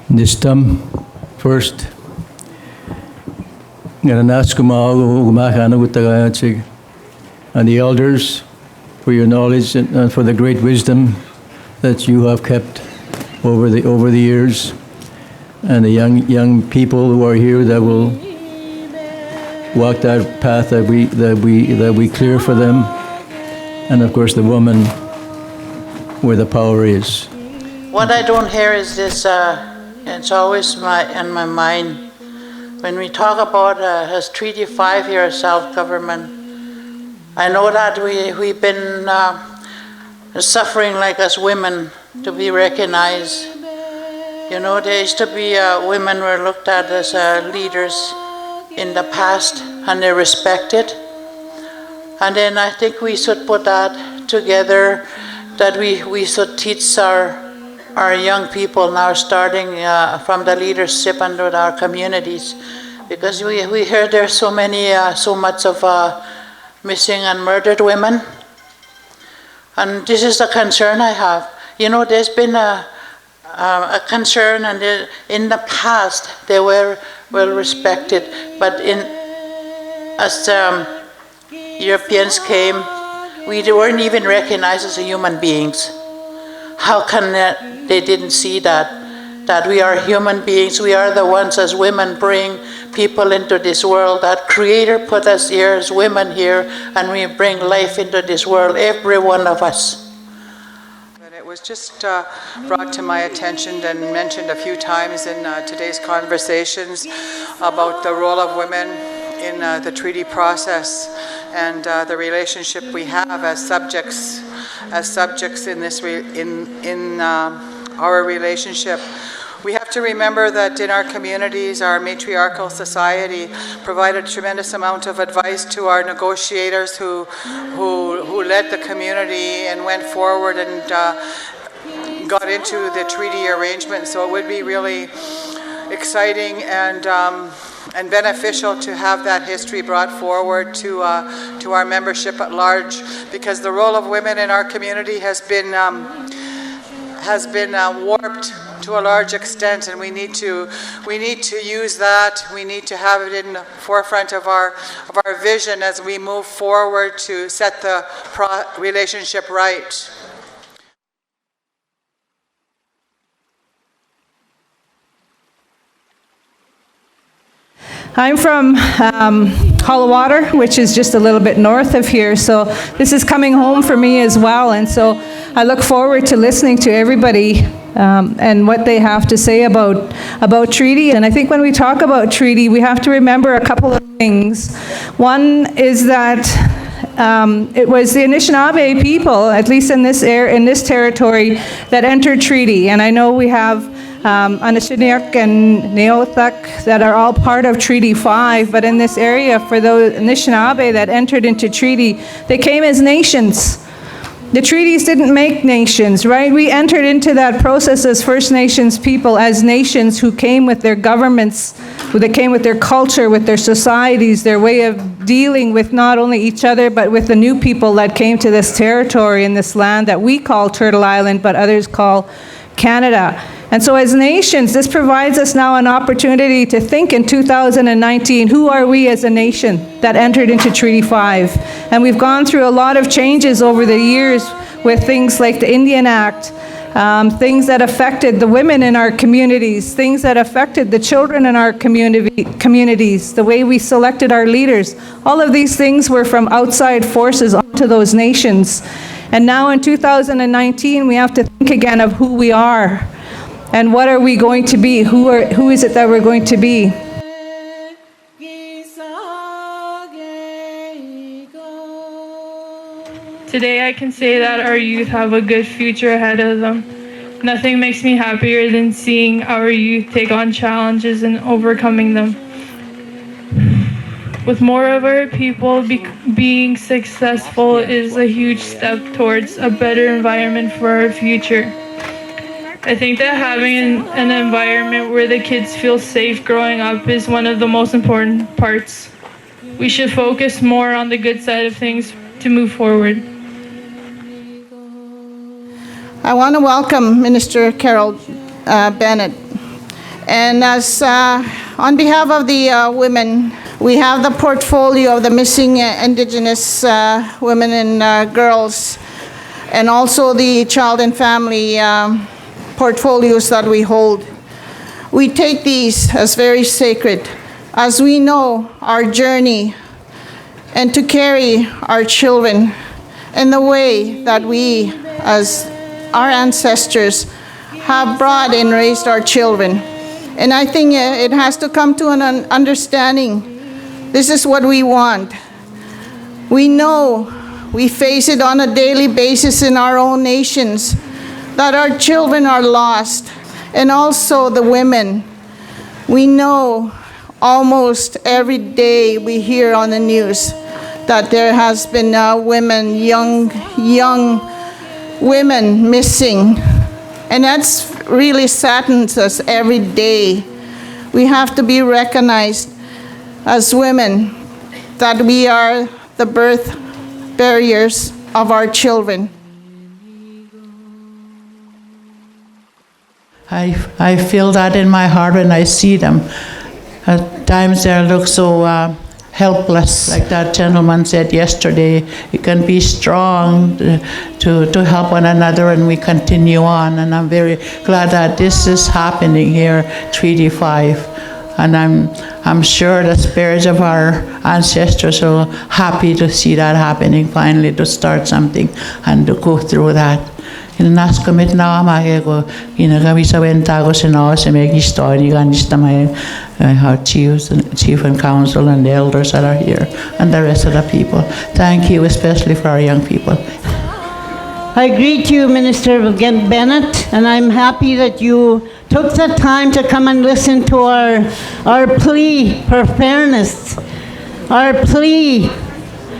Nistam first. And the elders for your knowledge and for the great wisdom that you have kept over the years, and the young people who are here that will walk that path that we clear for them, and of course the woman where the power is. What I don't hear is this. It's always in my mind when we talk about as Treaty 5 here, self-government. I know that we've been suffering like as women to be recognized. You know, there used to be women were looked at as leaders in the past, and they're respected. And then I think we should put that together, that we should teach our young people now, starting from the leadership and with our communities, because we hear there's so much of missing and murdered women, and this is the concern I have. You know, there's been a concern, and in the past they were well respected, but as Europeans came, we weren't even recognized as human beings. How can they didn't see that we are human beings? We are the ones as women bring people into this world. That Creator put us here as women here, and we bring life into this world, every one of us. It was just brought to my attention and mentioned a few times in today's conversations about the role of women in the treaty process, and the relationship we have as subjects in this in our relationship. We have to remember that in our communities, our matriarchal society provided a tremendous amount of advice to our negotiators who led the community and went forward and got into the treaty arrangement. So it would be really exciting and beneficial to have that history brought forward to our membership at large, because the role of women in our community has been warped to a large extent, and we need to use that. We need to have it in the forefront of our vision as we move forward to set the relationship right. I'm from Hollowater, which is just a little bit north of here, so this is coming home for me as well, and so I look forward to listening to everybody and what they have to say about treaty. And I think when we talk about treaty, we have to remember a couple of things. One is that it was the Anishinaabe people, at least in this territory, that entered treaty, and I know we have Anishinaabe and Neothuk that are all part of Treaty 5, but in this area, for those Anishinaabe that entered into treaty, they came as nations. The treaties didn't make nations, right? We entered into that process as First Nations people, as nations who came with their governments, they came with their culture, with their societies, their way of dealing with not only each other, but with the new people that came to this territory and this land that we call Turtle Island, but others call Canada. And so as nations, this provides us now an opportunity to think in 2019, who are we as a nation that entered into Treaty 5? And we've gone through a lot of changes over the years with things like the Indian Act, things that affected the women in our communities, things that affected the children in our communities, the way we selected our leaders. All of these things were from outside forces onto those nations. And now in 2019, we have to think again of who we are. And what are we going to be? Who is it that we're going to be? Today I can say that our youth have a good future ahead of them. Nothing makes me happier than seeing our youth take on challenges and overcoming them. With more of our people being successful is a huge step towards a better environment for our future. I think that having an environment where the kids feel safe growing up is one of the most important parts. We should focus more on the good side of things to move forward. I want to welcome Minister Carol Bennett. And as on behalf of the women, we have the portfolio of the missing Indigenous women and girls, and also the child and family portfolios that we hold. We take these as very sacred, as we know our journey and to carry our children in the way that we, as our ancestors, have brought and raised our children. And I think it has to come to an understanding. This is what we want. We know we face it on a daily basis in our own nations, that our children are lost, and also the women. We know almost every day we hear on the news that there has been women, young women missing. And that's really saddens us every day. We have to be recognized as women that we are the birth barriers of our children. I feel that in my heart when I see them. At times they look so helpless. Like that gentleman said yesterday, you can be strong to help one another, and we continue on. And I'm very glad that this is happening here, Treaty 5. And I'm sure the spirits of our ancestors are happy to see that happening finally, to start something and to go through that. Nas commit now magego inagami sa ventago sino se megi story ganista my our chief and council and the elders that are here and the rest of the people. Thank you, especially for our young people. I greet you, Minister Bennett, and I'm happy that you took the time to come and listen to our plea for fairness, our plea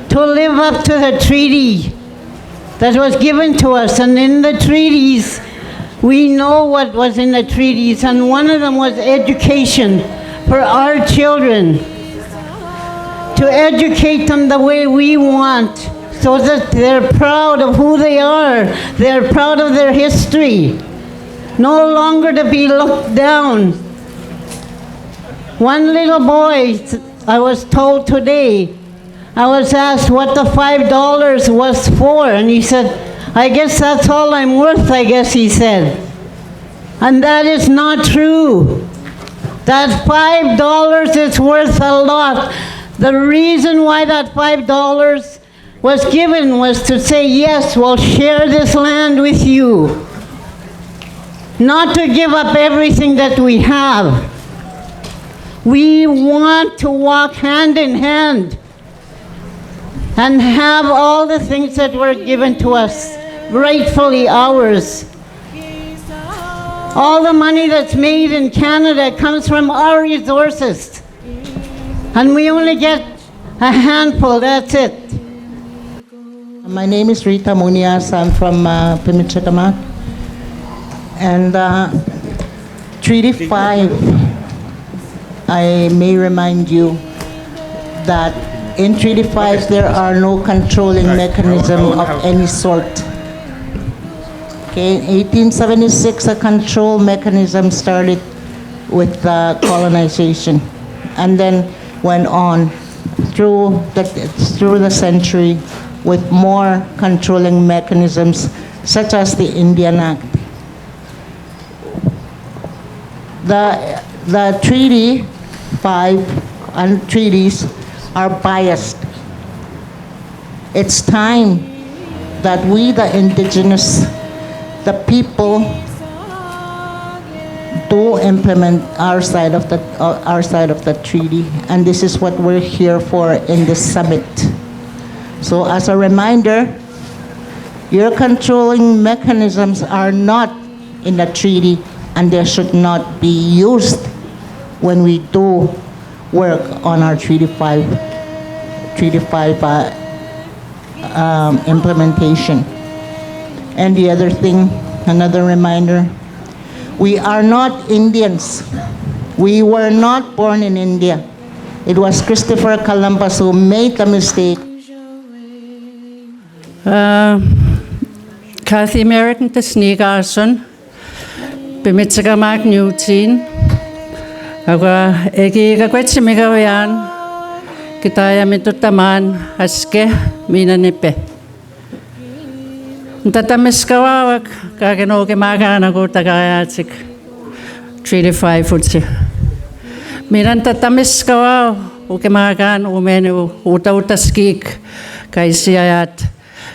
to live up to the treaty that was given to us. And in the treaties, we know what was in the treaties, and one of them was education for our children, to educate them the way we want, so that they're proud of who they are, they're proud of their history, no longer to be looked down. One little boy, I was told today, I was asked what the $5 was for, and he said, I guess that's all I'm worth, I guess he said. And that is not true. That $5 is worth a lot. The reason why that $5 was given was to say, yes, we'll share this land with you. Not to give up everything that we have. We want to walk hand in hand and have all the things that were given to us, rightfully ours. All the money that's made in Canada comes from our resources. And we only get a handful, that's it. My name is Rita Munias. I'm from Pimichikamak. And Treaty 5, I may remind you that in Treaty 5, there are no controlling mechanism of any sort. Okay, in 1876, a control mechanism started with colonization, and then went on through the century with more controlling mechanisms, such as the Indian Act. The Treaty 5 and treaties are biased. It's time that we, the indigenous, the people, do implement our side of the treaty, and this is what we're here for in this summit. So, as a reminder, your controlling mechanisms are not in the treaty, and they should not be used when we do work on our Treaty 5 implementation. And the other thing, another reminder, we are not Indians. We were not born in India. It was Christopher Columbus who made the mistake. Kathy Meriden Desnegarson, Bemidjigamak Newteen, Aga eki kakwetsi migawayan kitaya mitutaman aske minanipe. Tatamis kawawak kakenoke magana ko tagayatsik Treaty 5 futsi. Miran tatamis kawaw uke magan umenu uta-utaskik kaisiyayat.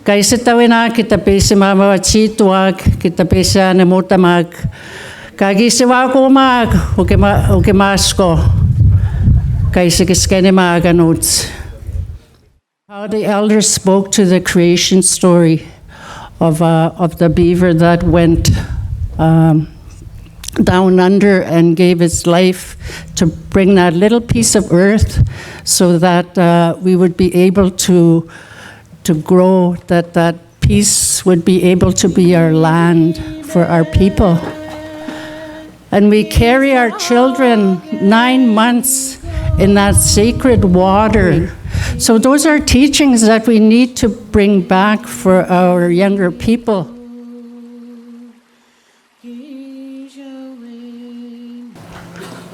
Kaisi tawina kita pisi mama chituak kita pisi anemutamag. Kagisi wako mag uke masko kaisi kiskeni maganuts. How the elders spoke to the creation story of the beaver that went down under and gave its life to bring that little piece of earth so that we would be able to grow, that piece would be able to be our land for our people. And we carry our children 9 months in that sacred water. So those are teachings that we need to bring back for our younger people.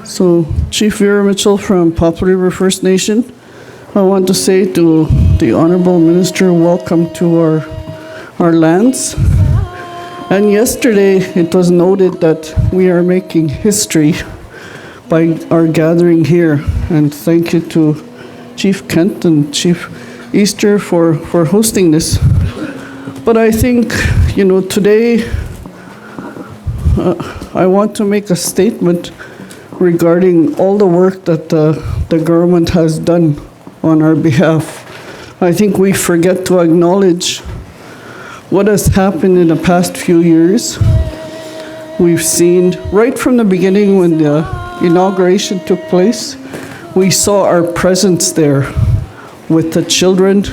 So, Chief Vera Mitchell from Poplar River First Nation, I want to say to the Honorable Minister, welcome to our lands. And yesterday it was noted that we are making history by our gathering here. And thank you to Chief Kent and Chief Easter for hosting this. But I think, today I want to make a statement regarding all the work that the government has done on our behalf. I think we forget to acknowledge what has happened in the past few years. We've seen right from the beginning when the inauguration took place, we saw our presence there with the children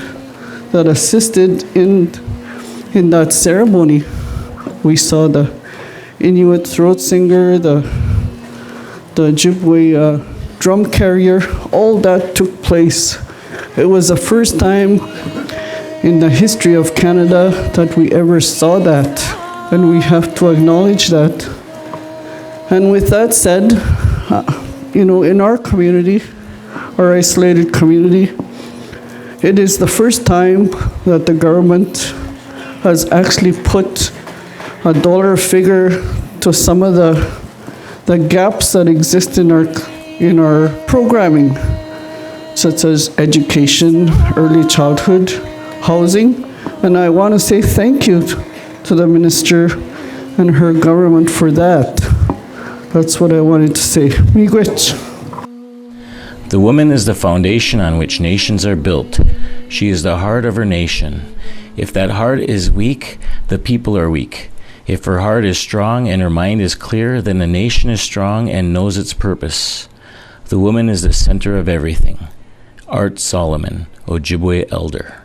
that assisted in that ceremony. We saw the Inuit throat singer, the Ojibwe drum carrier, all that took place. It was the first time in the history of Canada that we ever saw that, and we have to acknowledge that. And with that said, in our community, our isolated community, it is the first time that the government has actually put a dollar figure to some of the gaps that exist in our programming, such as education, early childhood, housing. And I want to say thank you to the minister and her government for that. That's what I wanted to say. Miigwech. The woman is the foundation on which nations are built. She is the heart of her nation. If that heart is weak, the people are weak. If her heart is strong and her mind is clear, then the nation is strong and knows its purpose. The woman is the center of everything. Art Solomon, Ojibwe Elder.